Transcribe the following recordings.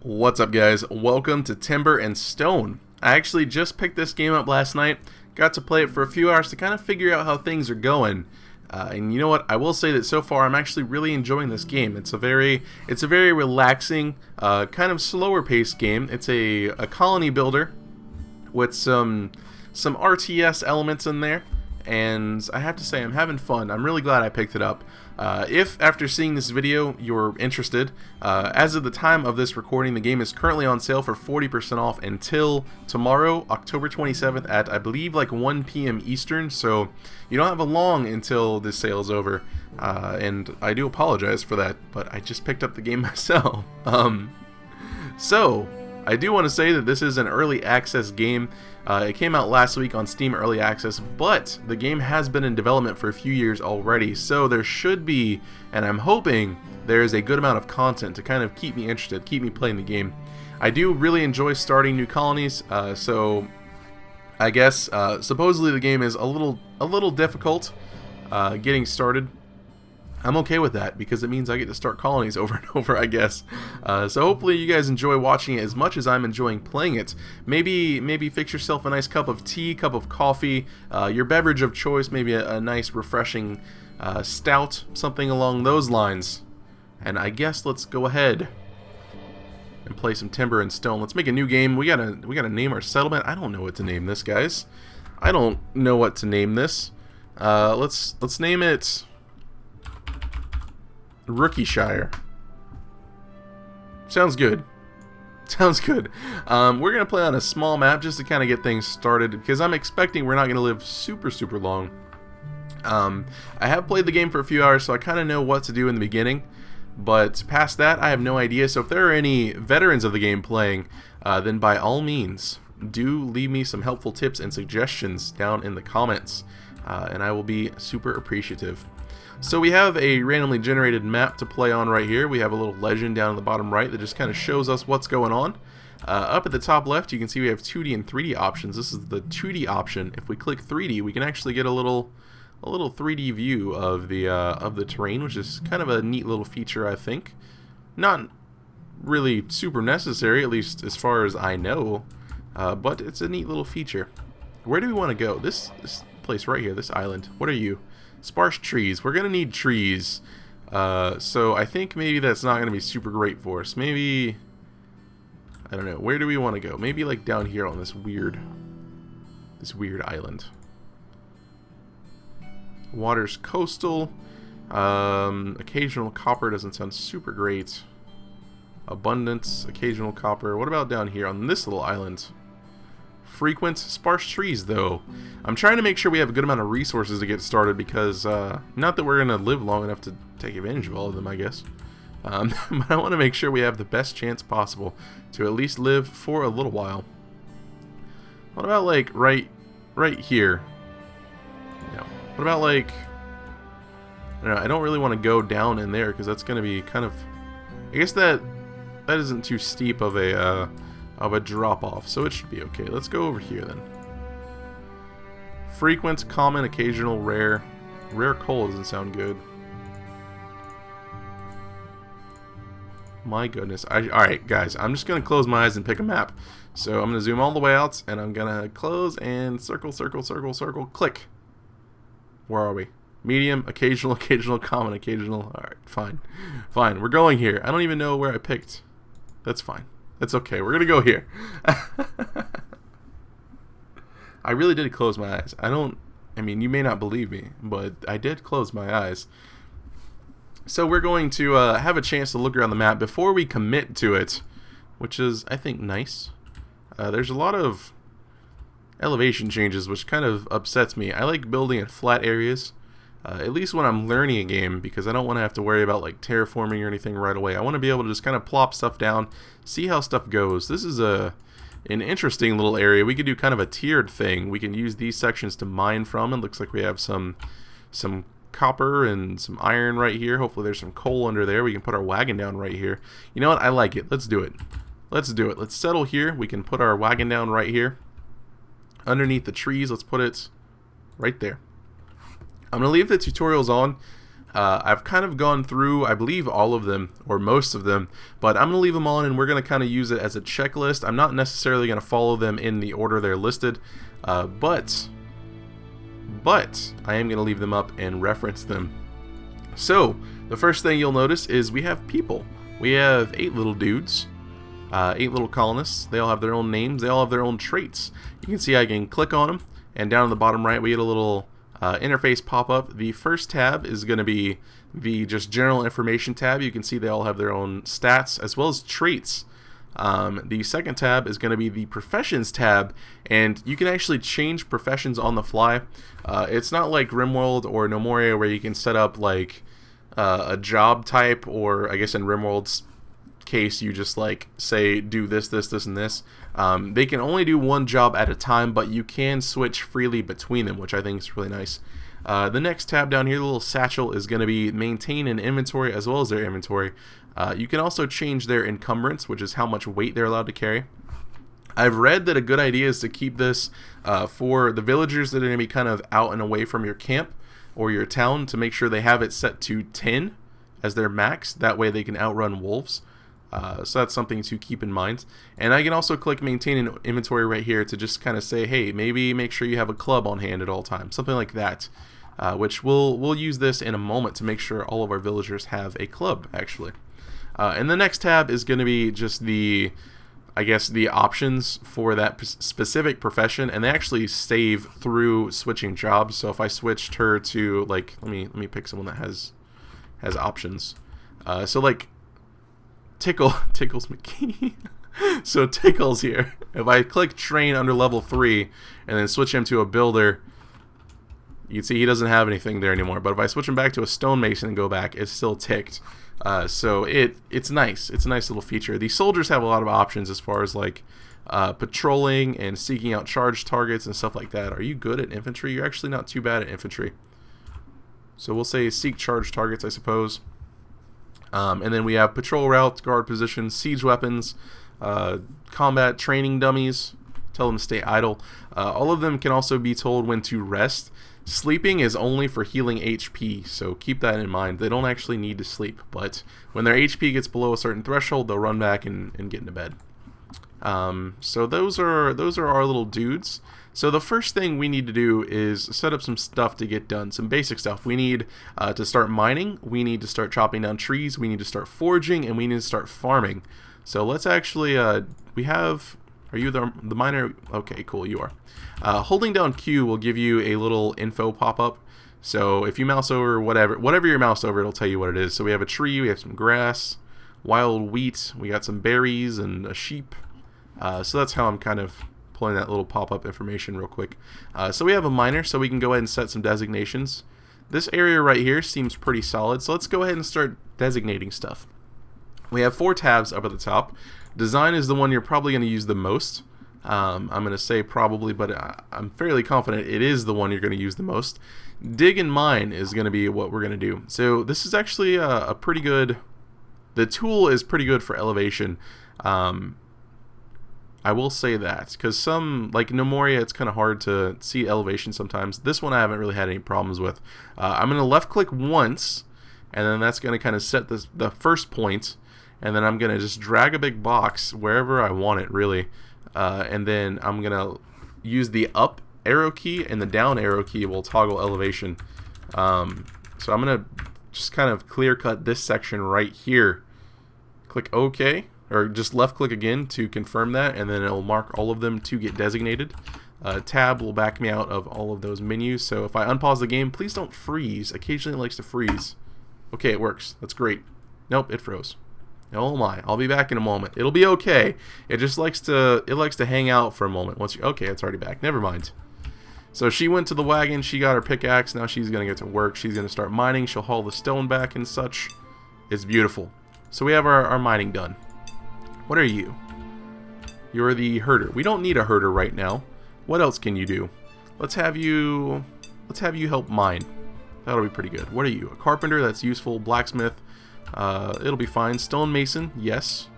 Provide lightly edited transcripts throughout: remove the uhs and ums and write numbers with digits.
What's up, guys? Welcome to Timber and Stone. I actually just picked this game up last night, got to play it for a few hours to kind of figure out how things are going. And you know what? I will say that so far I'm actually really enjoying this game. It's a very relaxing, kind of slower paced game. It's a colony builder with some RTS elements in there, and I have to say I'm having fun. I'm really glad I picked it up. If after seeing this video you're interested, as of the time of this recording, the game is currently on sale for 40% off until tomorrow, October 27th at I believe like 1 p.m. Eastern, so you don't have long until this sale is over, and I do apologize for that, but I just picked up the game myself. So I do want to say that this is an early access game. It came out last week on Steam Early Access, but the game has been in development for a few years already, so there should be, and I'm hoping, there is a good amount of content to kind of keep me interested, keep me playing the game. I do really enjoy starting new colonies, so I guess supposedly the game is a little difficult getting started. I'm okay with that because it means I get to start colonies over and over, I guess. So hopefully you guys enjoy watching it as much as I'm enjoying playing it. Maybe fix yourself a nice cup of tea, cup of coffee, your beverage of choice, maybe a nice refreshing stout, something along those lines. And I guess let's go ahead and play some Timber and Stone. Let's make a new game. We gotta name our settlement. I don't know what to name this, guys. I don't know what to name this. Let's name it Rookishire. Sounds good. Sounds good. We're going to play on a small map just to kind of get things started, because I'm expecting we're not going to live super long. I have played the game for a few hours, so I kind of know what to do in the beginning, but past that I have no idea. So if there are any veterans of the game playing, then by all means do leave me some helpful tips and suggestions down in the comments, and I will be super appreciative. So we have a randomly generated map to play on right here. We have a little legend down in the bottom right that just kind of shows us what's going on. Up at the top left, you can see we have 2D and 3D options. This is the 2D option. If we click 3D, we can actually get a little 3D view of the terrain, which is kind of a neat little feature, I think. Not really super necessary, at least as far as I know, but it's a neat little feature. Where do we want to go? This place right here, this island. What are you? Sparse trees. We're going to need trees. So I think maybe that's not going to be super great for us. Maybe, I don't know. Where do we want to go? Maybe like down here on this weird island. Water's coastal. Occasional copper doesn't sound super great. Abundance, occasional copper. What about down here on this little island? Frequent, sparse trees, though. I'm trying to make sure we have a good amount of resources to get started, because not that we're going to live long enough to take advantage of all of them, I guess. But I want to make sure we have the best chance possible to at least live for a little while. What about like right here? No. What about like, I don't really want to go down in there, because that's going to be kind of, I guess that isn't too steep of a drop off, so it should be okay. Let's go over here then. Frequent, common, occasional, rare. Rare coal doesn't sound good. My goodness. Alright, guys, I'm just going to close my eyes and pick a map. So I'm going to zoom all the way out, and I'm going to close and circle, click. Where are we? Medium, occasional, common, occasional. Alright, fine. Fine, we're going here. I don't even know where I picked. That's fine. It's okay, we're gonna go here. I really did close my eyes. I mean, you may not believe me, but I did close my eyes. So we're going to have a chance to look around the map before we commit to it, which is, I think, nice. There's a lot of elevation changes, which kind of upsets me. I like building in flat areas, at least when I'm learning a game, because I don't want to have to worry about like terraforming or anything right away. I want to be able to just kind of plop stuff down, see how stuff goes. This is an interesting little area. We could do kind of a tiered thing. We can use these sections to mine from. It looks like we have some copper and some iron right here. Hopefully there's some coal under there. We can put our wagon down right here. You know what? I like it. Let's do it. Let's do it. Let's settle here. We can put our wagon down right here. Underneath the trees, let's put it right there. I'm going to leave the tutorials on I've kind of gone through, I believe, all of them, or most of them, but I'm going to leave them on and we're going to kind of use it as a checklist. I'm not necessarily going to follow them in the order they're listed, but I am going to leave them up and reference them. So, the first thing you'll notice is we have people. We have 8 little dudes, 8 little colonists. They all have their own names, they all have their own traits. You can see I can click on them, and down in the bottom right we get a little interface pop up. The first tab is going to be the just general information tab. You can see they all have their own stats as well as traits. The second tab is going to be the professions tab, and you can actually change professions on the fly. It's not like RimWorld or Nomoria where you can set up like a job type, or I guess in RimWorld's case you just like say do this, this, this, and this. They can only do one job at a time, but you can switch freely between them, which I think is really nice. The next tab down here, the little satchel, is going to be maintain an inventory as well as their inventory. You can also change their encumbrance, which is how much weight they're allowed to carry. I've read that a good idea is to keep this for the villagers that are going to be kind of out and away from your camp or your town, to make sure they have it set to 10 as their max. That way they can outrun wolves. So that's something to keep in mind. And I can also click maintain an inventory right here to just kind of say, hey, maybe make sure you have a club on hand at all times, something like that. Which we'll use this in a moment to make sure all of our villagers have a club, actually. And the next tab is going to be just the, I guess, the options for that specific profession, and they actually save through switching jobs. So if I switched her to, like, let me pick someone that has options. So like Tickles McKee. So Tickles here. If I click train under level 3 and then switch him to a builder, you can see he doesn't have anything there anymore. But if I switch him back to a stonemason and go back, it's still ticked. So it's nice. It's a nice little feature. These soldiers have a lot of options as far as like patrolling and seeking out charge targets and stuff like that. Are you good at infantry? You're actually not too bad at infantry. So we'll say seek charge targets, I suppose. And then we have patrol routes, guard positions, siege weapons, combat training dummies. Tell them to stay idle. All of them can also be told when to rest. Sleeping is only for healing HP, so keep that in mind. They don't actually need to sleep, but when their HP gets below a certain threshold, they'll run back and get into bed. So those are our little dudes. So the first thing we need to do is set up some stuff to get done, some basic stuff. We need to start mining, we need to start chopping down trees, we need to start foraging, and we need to start farming. So let's actually, we have, are you the miner? Okay, cool, you are. Holding down Q will give you a little info pop-up. So if you mouse over whatever you mouse over, it'll tell you what it is. So we have a tree, we have some grass, wild wheat, we got some berries, and a sheep. So that's how I'm kind of pulling that little pop-up information real quick. So we have a miner, so we can go ahead and set some designations. This area right here seems pretty solid, so let's go ahead and start designating stuff. We have 4 tabs up at the top. Design is the one you're probably going to use the most. I'm going to say probably, but I'm fairly confident it is the one you're going to use the most. Dig and mine is going to be what we're going to do. So this is actually a pretty good, the tool is pretty good for elevation. I will say that, because some, like Nomoria, it's kind of hard to see elevation sometimes. This one I haven't really had any problems with. I'm going to left click once, and then that's going to kind of set the first point, and then I'm going to just drag a big box wherever I want it, really. And then I'm going to use the up arrow key, and the down arrow key will toggle elevation. So I'm going to just kind of clear cut this section right here. Click OK, or just left click again to confirm that, and then it'll mark all of them to get designated. Tab will back me out of all of those menus, so if I unpause the game, please don't freeze. Occasionally it likes to freeze. Okay, it works. That's great. Nope, it froze. Oh my, I'll be back in a moment. It'll be okay. It just likes to hang out for a moment. Once you, okay, it's already back. Never mind. So she went to the wagon, she got her pickaxe, now she's gonna get to work. She's gonna start mining, she'll haul the stone back and such. It's beautiful. So we have our mining done. What are you? You're the herder. We don't need a herder right now. What else can you do? Let's have you help mine. That'll be pretty good. What are you? A carpenter, that's useful. Blacksmith, it'll be fine. Stonemason, yes.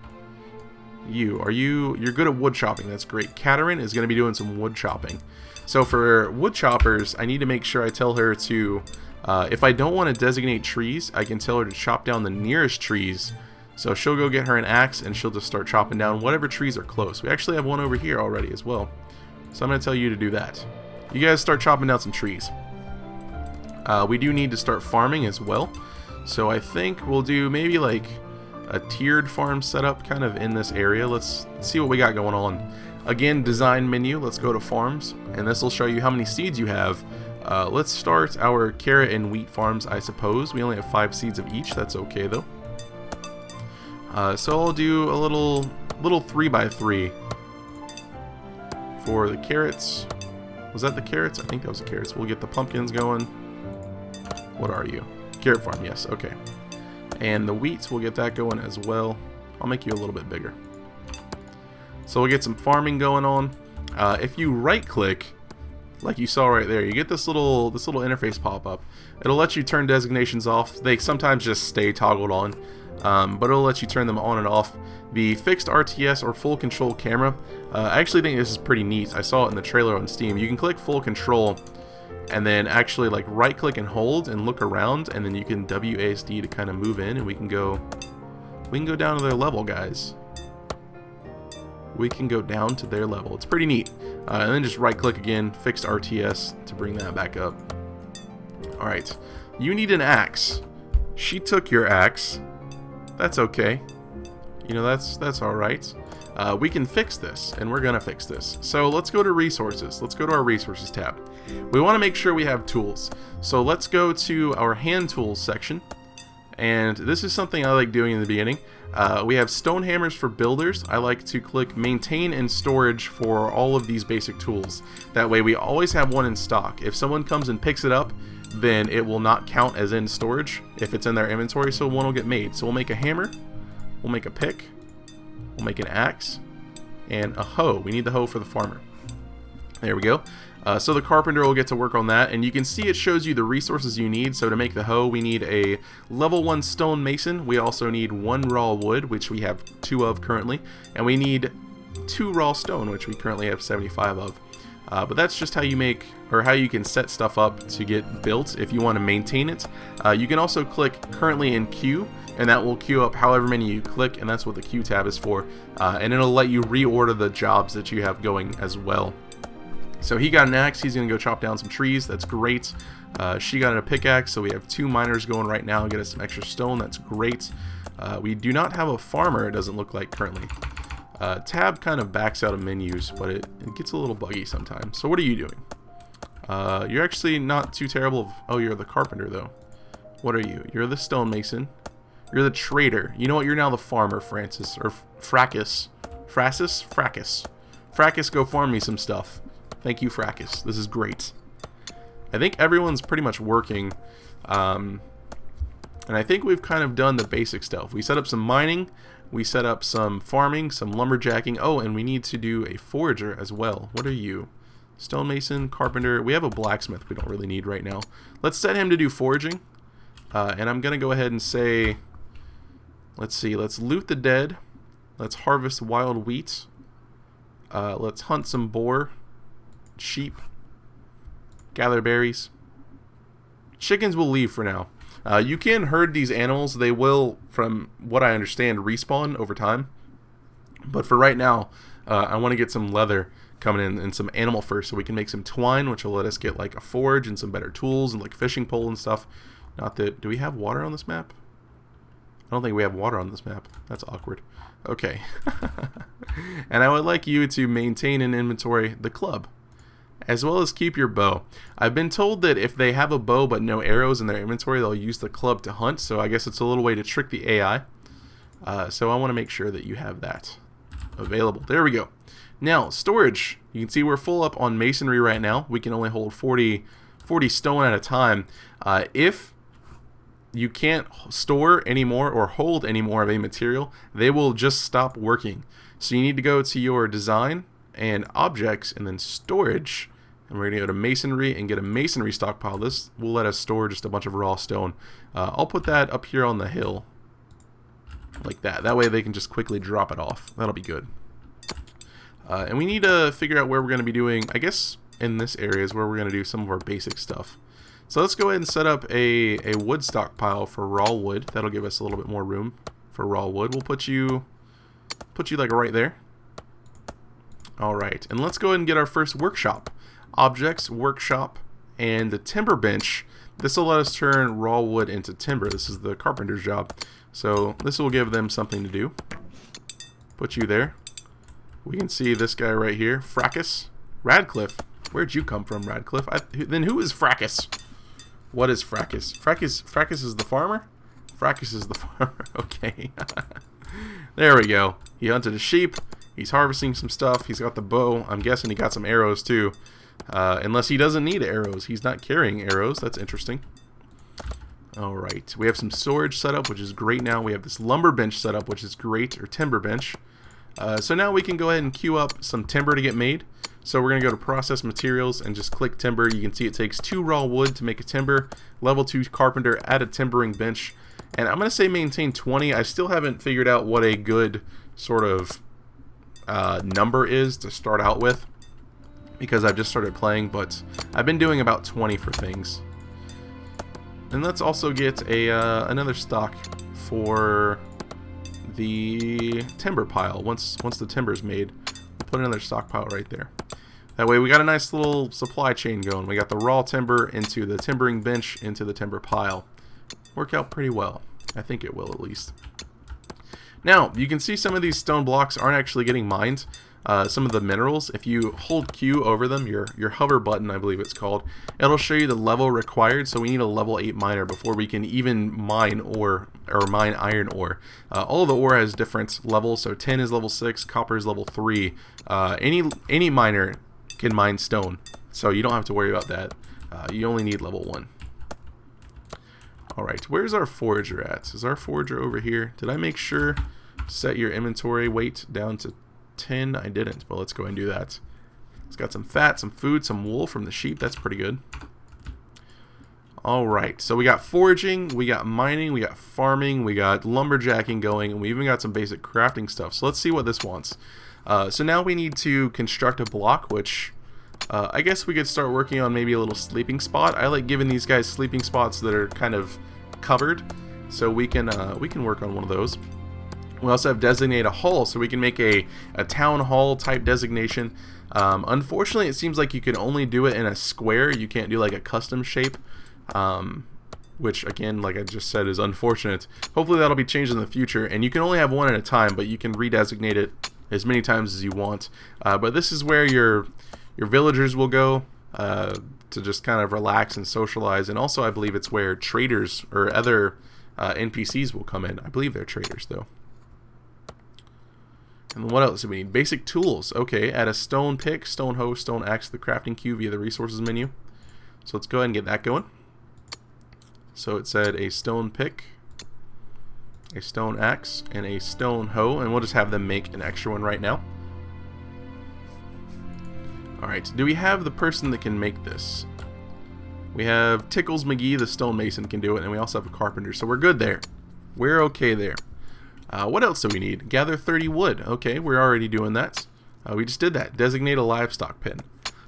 You're good at wood chopping, that's great. Caterin is gonna be doing some wood chopping. So for wood choppers, I need to make sure I tell her to If I don't want to designate trees, I can tell her to chop down the nearest trees. So she'll go get her an axe and she'll just start chopping down whatever trees are close. We actually have one over here already as well. So I'm going to tell you to do that. You guys start chopping down some trees. We do need to start farming as well. So I think we'll do maybe like a tiered farm setup kind of in this area. Let's see what we got going on. Again, design menu. Let's go to farms. And this will show you how many seeds you have. Let's start our carrot and wheat farms, I suppose. We only have 5 seeds of each. That's okay though. So I'll do a little 3x3 for the carrots. Was that the carrots? I think that was the carrots. We'll get the pumpkins going. What are you? Carrot farm, yes, okay. And the wheats, we'll get that going as well. I'll make you a little bit bigger. So we'll get some farming going on. If you right click, like you saw right there, you get this little interface pop up. It'll let you turn designations off. They sometimes just stay toggled on. But it'll let you turn them on and off. The fixed RTS or full control camera, I actually think this is pretty neat. I saw it in the trailer on Steam. You can click full control and then actually like right click and hold and look around, and then you can WASD to kind of move in, and we can go down to their level, guys. We can go down to their level. It's pretty neat. And then just right click again, fixed RTS to bring that back up. Alright, you need an axe. She took your axe. That's okay. You know, that's alright. We can fix this, and we're gonna fix this. So let's go to resources. Let's go to our resources tab. We want to make sure we have tools. So let's go to our hand tools section. And this is something I like doing in the beginning. We have stone hammers for builders. I like to click maintain and storage for all of these basic tools. That way we always have one in stock. If someone comes and picks it up, then it will not count as in storage if it's in their inventory, so one will get made. So we'll make a hammer, we'll make a pick, we'll make an axe, and a hoe. We need the hoe for the farmer. There we go. So the carpenter will get to work on that, and you can see it shows you the resources you need. So to make the hoe, we need a level 1 stone mason. We also need 1 raw wood, which we have 2 of currently, and we need 2 raw stone, which we currently have 75 of. But that's just how you make, or how you can set stuff up to get built if you want to maintain it. You can also click currently in queue, and that will queue up however many you click, and that's what the queue tab is for. And it'll let you reorder the jobs that you have going as well. So he got an axe, he's going to go chop down some trees, that's great. She got a pickaxe, so we have 2 miners going right now, get us some extra stone, that's great. We do not have a farmer, it doesn't look like currently. Tab kind of backs out of menus, but it gets a little buggy sometimes. So what are you doing? You're actually not too terrible. Oh, you're the carpenter though. What are you? You're the stonemason. You're the trader. You know what? You're now the farmer, Francis. Or Fracus. Fracus? Fracus. Fracus, go farm me some stuff. Thank you, Fracus. This is great. I think everyone's pretty much working. And I think we've kind of done the basic stuff. We set up some mining. We set up some farming, some lumberjacking. Oh, and we need to do a forager as well. What are you? Stonemason, carpenter. We have a blacksmith we don't really need right now. Let's set him to do foraging. And I'm going to go ahead and say, let's see, let's loot the dead. Let's harvest wild wheat. Let's hunt some boar, sheep, gather berries. Chickens will leave for now. You can herd these animals. They will, from what I understand, respawn over time. But for right now, I want to get some leather coming in and some animal fur so we can make some twine, which will let us get like a forge and some better tools and like fishing pole and stuff. Not that... Do we have water on this map? I don't think we have water on this map. That's awkward. Okay. And I would like you to maintain and inventory the club, as well as keep your bow. I've been told that if they have a bow but no arrows in their inventory, they'll use the club to hunt, so I guess it's a little way to trick the AI. So I want to make sure that you have that available. There we go. Now, storage. You can see we're full up on masonry right now. We can only hold 40 stone at a time. If you can't store anymore or hold any more of a material, they will just stop working. So you need to go to your design and objects and then storage, and we're going to go to masonry and get a masonry stockpile. This will let us store just a bunch of raw stone. I'll put that up here on the hill like that. That way they can just quickly drop it off. That'll be good. And we need to figure out where we're going to be doing, I guess in this area is where we're going to do some of our basic stuff. So let's go ahead and set up a wood stockpile for raw wood. That'll give us a little bit more room for raw wood. We'll put you like right there. Alright, and let's go ahead and get our first workshop. Objects, workshop, and the timber bench. This will let us turn raw wood into timber. This is the carpenter's job. So this will give them something to do. Put you there. We can see this guy right here, Fracas. Radcliffe. Where'd you come from, Radcliffe? Then who is Fracas? What is Fracas? Fracas is the farmer? Fracas is the farmer. Okay. There we go. He hunted a sheep. He's harvesting some stuff. He's got the bow. I'm guessing he got some arrows too. Unless he doesn't need arrows. He's not carrying arrows. That's interesting. Alright. We have some storage set up, which is great now. We have this lumber bench set up, which is great. Or timber bench. So now we can go ahead and queue up some timber to get made. So we're going to go to process materials and just click timber. You can see it takes 2 raw wood to make a timber. Level 2 carpenter, add a timbering bench. And I'm going to say maintain 20. I still haven't figured out what a good sort of number is to start out with, because I've just started playing, but I've been doing about 20 for things. And let's also get another stock for the timber pile. Once the timber's made, we'll put another stockpile right there. That way we got a nice little supply chain going. We got the raw timber into the timbering bench into the timber pile. Work out pretty well. I think it will, at least. Now, you can see some of these stone blocks aren't actually getting mined. Some of the minerals, if you hold Q over them, your hover button, I believe it's called, it'll show you the level required. So we need a level 8 miner before we can even mine ore, or mine iron ore. All of the ore has different levels. So tin is level 6, copper is level 3. Any miner can mine stone, so you don't have to worry about that. You only need level 1. Alright, where's our forager at? Is our forager over here? Did I make sure to set your inventory weight down to 10? I didn't, but let's go ahead and do that. It's got some fat, some food, some wool from the sheep. That's pretty good. Alright, so we got foraging, we got mining, we got farming, we got lumberjacking going, and we even got some basic crafting stuff. So let's see what this wants. So now we need to construct a block, which I guess we could start working on maybe a little sleeping spot. I like giving these guys sleeping spots that are kind of covered, so we can work on one of those. We also have designate a hall, so we can make a town hall type designation. Unfortunately, it seems like you can only do it in a square. You can't do like a custom shape, which again, like I just said, is unfortunate. Hopefully that'll be changed in the future, and you can only have one at a time, but you can redesignate it as many times as you want. But this is where your villagers will go to just kind of relax and socialize, and also I believe it's where traders or other NPCs will come in. I believe they're traders though. And what else do we need? Basic tools. Okay, add a stone pick, stone hoe, stone axe to the crafting queue via the resources menu. So let's go ahead and get that going. So it said a stone pick, a stone axe, and a stone hoe, and we'll just have them make an extra one right now. Alright, do we have the person that can make this? We have Tickles McGee, the stonemason, can do it, and we also have a carpenter, so we're good there. We're okay there. What else do we need? Gather 30 wood. Okay, we're already doing that. We just did that. Designate a livestock pen.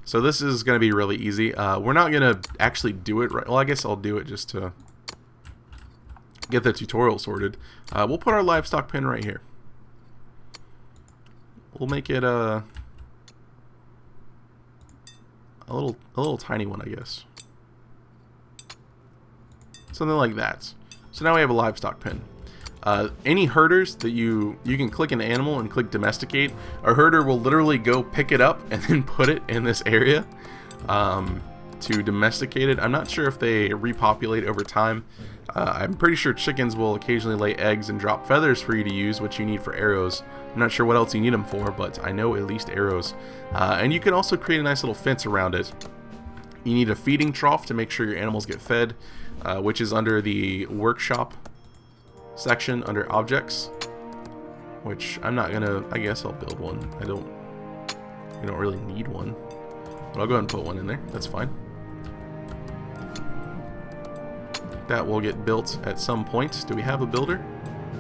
So this is going to be really easy. We're not going to actually do it right. Well, I guess I'll do it just to get the tutorial sorted. We'll put our livestock pen right here. We'll make it a little tiny one, I guess. Something like that. So now we have a livestock pen. Any herders that you can click an animal and click domesticate. A herder will literally go pick it up and then put it in this area to domesticate it. I'm not sure if they repopulate over time. I'm pretty sure chickens will occasionally lay eggs and drop feathers for you to use, which you need for arrows. I'm not sure what else you need them for, but I know at least arrows. And you can also create a nice little fence around it. You need a feeding trough to make sure your animals get fed, which is under the workshop section under objects, which I'm not gonna, I guess I'll build one. We don't really need one, but I'll go ahead and put one in there. That's fine. That will get built at some point. Do we have a builder?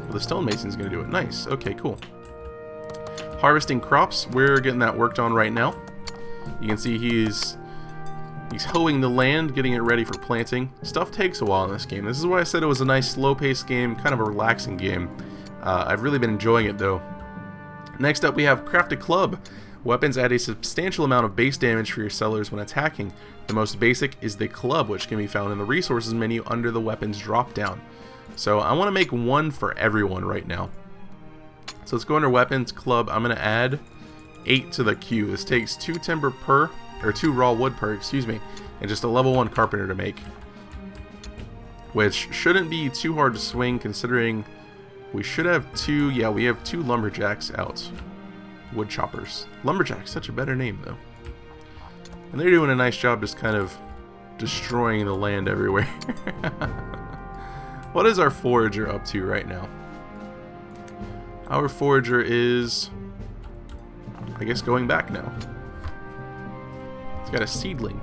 Well, the stonemason's gonna do it. Nice. Okay, cool. Harvesting crops, we're getting that worked on right now. You can see he's He's hoeing the land, getting it ready for planting. Stuff takes a while in this game. This is why I said it was a nice slow-paced game, kind of a relaxing game. I've really been enjoying it though. Next up we have Craft a Club. Weapons add a substantial amount of base damage for your sellers when attacking. The most basic is the club, which can be found in the resources menu under the weapons drop down. So I want to make one for everyone right now. So let's go under weapons, club. I'm going to add 8 to the queue. This takes 2 timber per, or 2 raw wood per, excuse me, and just a level 1 carpenter to make. Which shouldn't be too hard to swing considering we should have 2, yeah, we have 2 lumberjacks out. Wood choppers. Lumberjack's such a better name though. And they're doing a nice job just kind of destroying the land everywhere. What is our forager up to right now? Our forager is, I guess, going back now. It's got a seedling.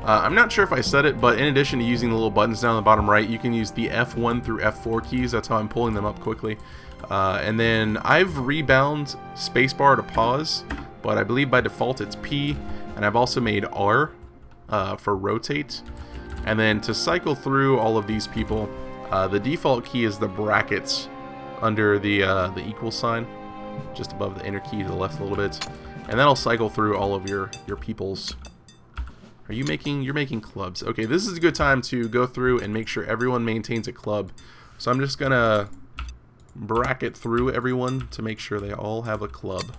I'm not sure if I said it, but in addition to using the little buttons down the bottom right, you can use the F1 through F4 keys. That's how I'm pulling them up quickly. And then I've rebound spacebar to pause, but I believe by default it's P, and I've also made R for rotate. And then to cycle through all of these people, the default key is the brackets under the equal sign, just above the enter key to the left a little bit, and that'll cycle through all of your peoples. Are you making? You're making clubs. Okay, this is a good time to go through and make sure everyone maintains a club. So I'm just gonna bracket through everyone to make sure they all have a club.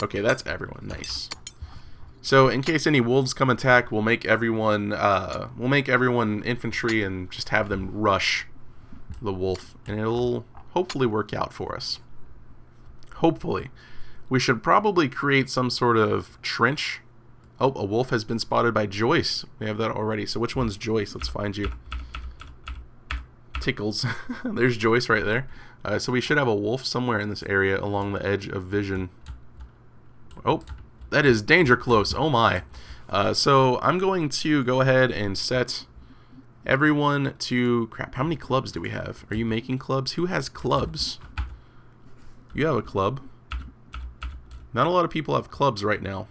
Okay, that's everyone. Nice. So in case any wolves come attack, we'll make everyone infantry and just have them rush the wolf, and it'll hopefully work out for us. Hopefully. We should probably create some sort of trench. Oh, a wolf has been spotted by Joyce. We have that already. So which one's Joyce? Let's find you. Tickles. There's Joyce right there. So we should have a wolf somewhere in this area along the edge of vision. Oh, that is danger close. Oh my. So I'm going to go ahead and set everyone to... Crap, how many clubs do we have? Are you making clubs? Who has clubs? You have a club. Not a lot of people have clubs right now.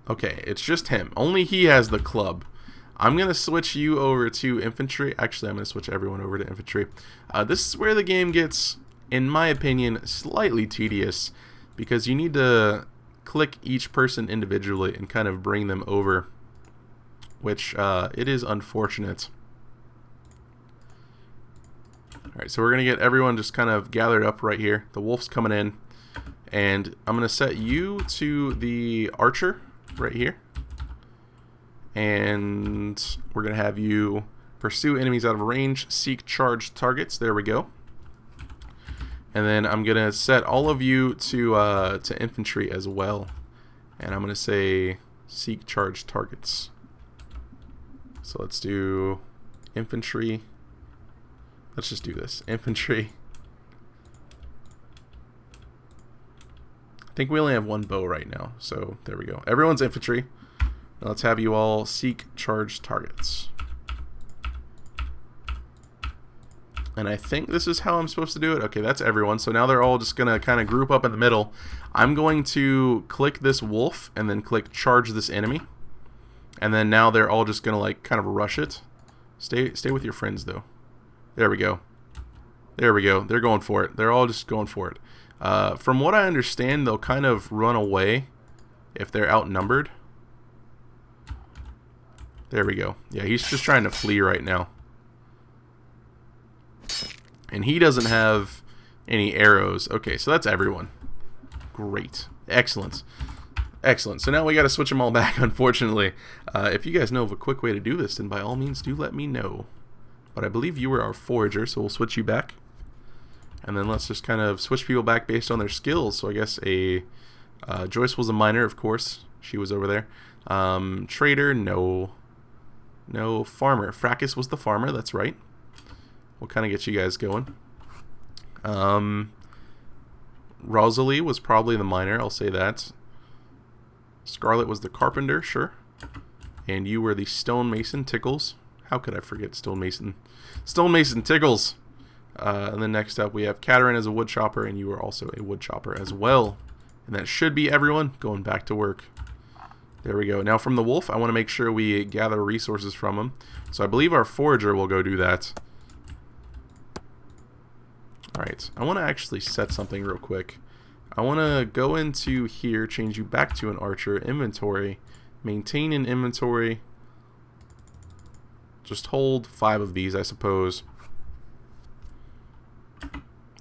Okay, it's just him. Only he has the club. I'm going to switch you over to infantry. Actually, I'm going to switch everyone over to infantry. This is where the game gets, in my opinion, slightly tedious, because you need to click each person individually and kind of bring them over, which it is unfortunate. Alright, so we're going to get everyone just kind of gathered up right here. The wolf's coming in, and I'm going to set you to the archer right here. And we're going to have you pursue enemies out of range, seek charged targets. There we go. And then I'm going to set all of you to infantry as well. And I'm going to say seek charged targets. So let's do infantry. Let's just do this. Infantry. I think we only have one bow right now, so there we go. Everyone's infantry. Now let's have you all seek charged targets. And I think this is how I'm supposed to do it. Okay, that's everyone. So now they're all just going to kind of group up in the middle. I'm going to click this wolf and then click charge this enemy. And then now they're all just going to like kind of rush it. Stay with your friends though. There we go. There we go. They're going for it. They're all just going for it. From what I understand, they'll kind of run away if they're outnumbered. There we go. Yeah, he's just trying to flee right now. And he doesn't have any arrows. Okay, so that's everyone. Great. Excellent. Excellent. So now we got to switch them all back, unfortunately. If you guys know of a quick way to do this, then by all means do let me know. But I believe you were our forager, so we'll switch you back. And then let's just kind of switch people back based on their skills. So I guess Joyce was a miner, of course. She was over there. Trader, no. No. Farmer. Fracas was the farmer, that's right. We'll kind of get you guys going. Rosalie was probably the miner, I'll say that. Scarlet was the carpenter, sure. And you were the stonemason, Tickles. How could I forget stonemason? Stonemason Tickles. And then next up we have Caterin as a wood chopper, and you are also a wood chopper as well. And that should be everyone going back to work. There we go. Now from the wolf, I want to make sure we gather resources from him. So I believe our forager will go do that. Alright, I want to actually set something real quick. I want to go into here, change you back to an archer, inventory, maintain an inventory. Just hold 5 of these, I suppose.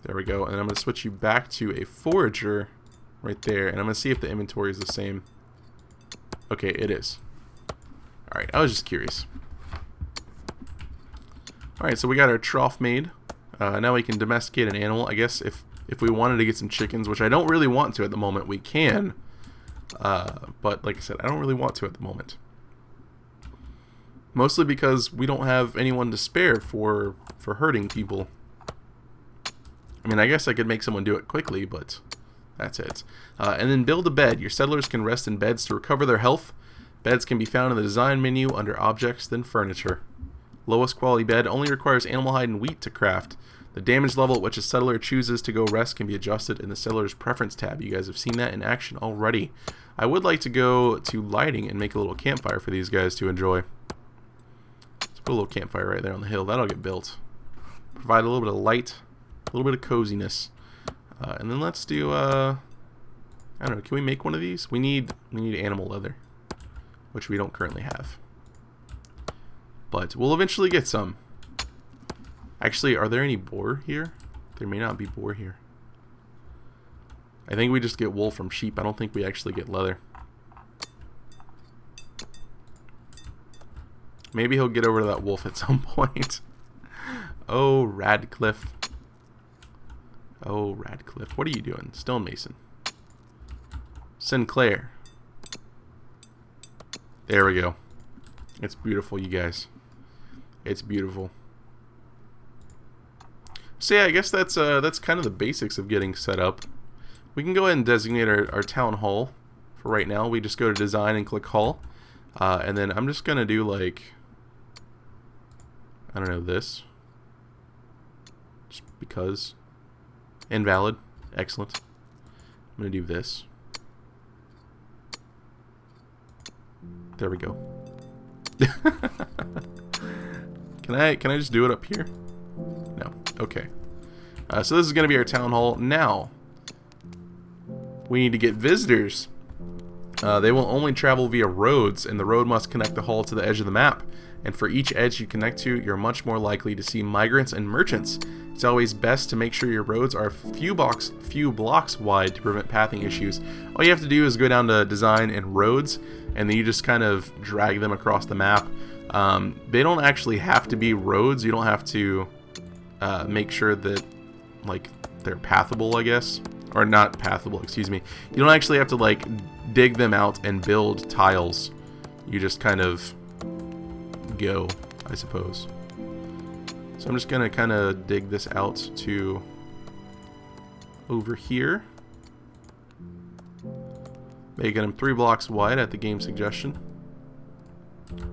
There we go. And I'm going to switch you back to a forager right there. And I'm going to see if the inventory is the same. Okay, it is. Alright, I was just curious. Alright, so we got our trough made. Now we can domesticate an animal. I guess if we wanted to get some chickens, which I don't really want to at the moment, we can. But like I said, I don't really want to at the moment. Mostly because we don't have anyone to spare for hurting people. I mean, I guess I could make someone do it quickly, but that's it. And then build a bed. Your settlers can rest in beds to recover their health. Beds can be found in the design menu under objects, then furniture. Lowest quality bed only requires animal hide and wheat to craft. The damage level at which a settler chooses to go rest can be adjusted in the settler's preference tab. You guys have seen that in action already. I would like to go to lighting and make a little campfire for these guys to enjoy. Let's put a little campfire right there on the hill. That'll get built. Provide a little bit of light, a little bit of coziness. And then let's do, I don't know, can we make one of these? We need animal leather, which we don't currently have. But we'll eventually get some. Actually, are there any boar here? There may not be boar here. I think we just get wool from sheep. I don't think we actually get leather. Maybe he'll get over to that wolf at some point. Oh, Radcliffe. Oh, Radcliffe. What are you doing? Stonemason. Sinclair. There we go. It's beautiful, you guys. It's beautiful. So yeah, I guess that's kind of the basics of getting set up. We can go ahead and designate our town hall. For right now, we just go to design and click hall. And then I'm just going to do like, I don't know, this. Just because. Invalid. Excellent. I'm going to do this. There we go. Can I just do it up here? No. Okay. So this is going to be our town hall. Now, we need to get visitors. They will only travel via roads, and the road must connect the hall to the edge of the map. And for each edge you connect to, you're much more likely to see migrants and merchants. It's always best to make sure your roads are few blocks wide to prevent pathing issues. All you have to do is go down to design and roads, and then you just kind of drag them across the map. They don't actually have to be roads. You don't have to make sure that like they're pathable, I guess, or not pathable, excuse me. You don't actually have to like dig them out and build tiles. You just kind of go, I suppose. So I'm just gonna kind of dig this out to over here, making them 3 blocks wide at the game suggestion.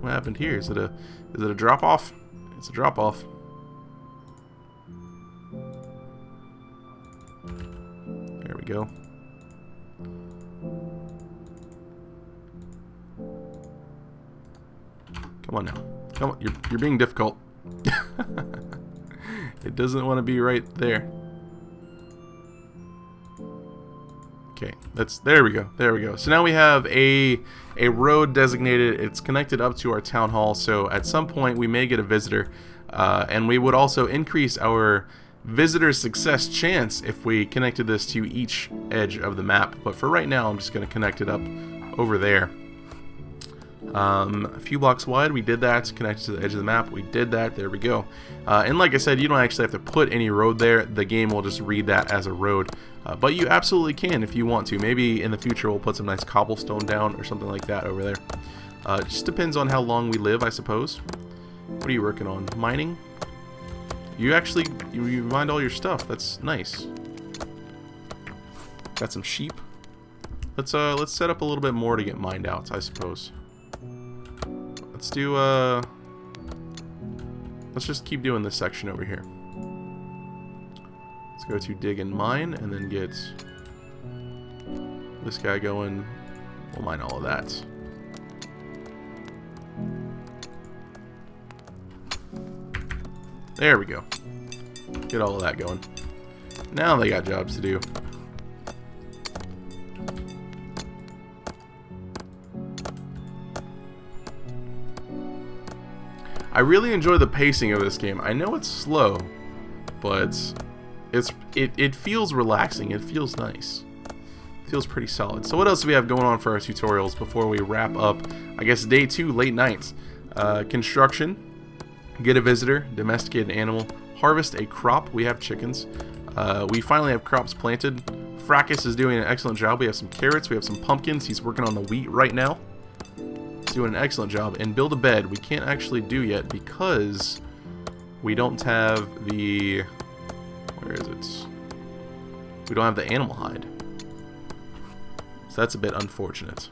What happened here? Is it a drop off? It's a drop off. There we go. Come on now. Come on. You're being difficult. It doesn't want to be right there. Okay, there we go. There we go. So now we have a road designated. It's connected up to our town hall. So at some point we may get a visitor, and we would also increase our visitor success chance if we connected this to each edge of the map. But for right now, I'm just going to connect it up over there. A few blocks wide, we did that. Connected to the edge of the map, we did that. There we go. And like I said, you don't actually have to put any road there. The game will just read that as a road. But you absolutely can if you want to. Maybe in the future we'll put some nice cobblestone down or something like that over there. It just depends on how long we live, I suppose. What are you working on? Mining? You actually, you mined all your stuff. That's nice. Got some sheep. Let's set up a little bit more to get mined out, I suppose. Let's do, let's just keep doing this section over here. go to dig and mine, and then get this guy going. We'll mine all of that. There we go. Get all of that going. Now they got jobs to do. I really enjoy the pacing of this game. I know it's slow, but it feels relaxing. It feels nice. It feels pretty solid. So what else do we have going on for our tutorials before we wrap up, I guess, day 2, late nights? Construction, get a visitor, domesticate an animal, harvest a crop. We have chickens. We finally have crops planted. Fracas is doing an excellent job. We have some carrots. We have some pumpkins. He's working on the wheat right now. Doing an excellent job. And build a bed we can't actually do yet because we don't have the, where is it? We don't have the animal hide, so that's a bit unfortunate.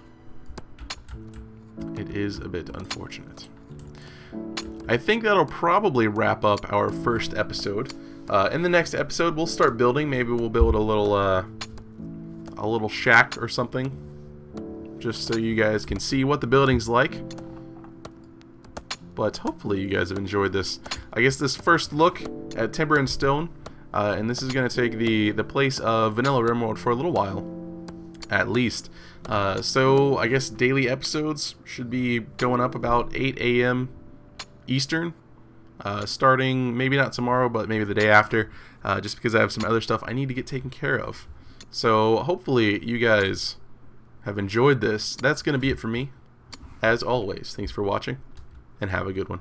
It is a bit unfortunate. I think that'll probably wrap up our first episode. In the next episode we'll start building. Maybe we'll build a little shack or something, just so you guys can see what the building's like. But hopefully you guys have enjoyed this, I guess, this first look at Timber and Stone. And this is going to take the place of Vanilla Rimworld for a little while, at least. So I guess daily episodes should be going up about 8 a.m. Eastern, starting maybe not tomorrow, but maybe the day after, just because I have some other stuff I need to get taken care of. So hopefully you guys have enjoyed this. That's going to be it for me. As always, thanks for watching, and have a good one.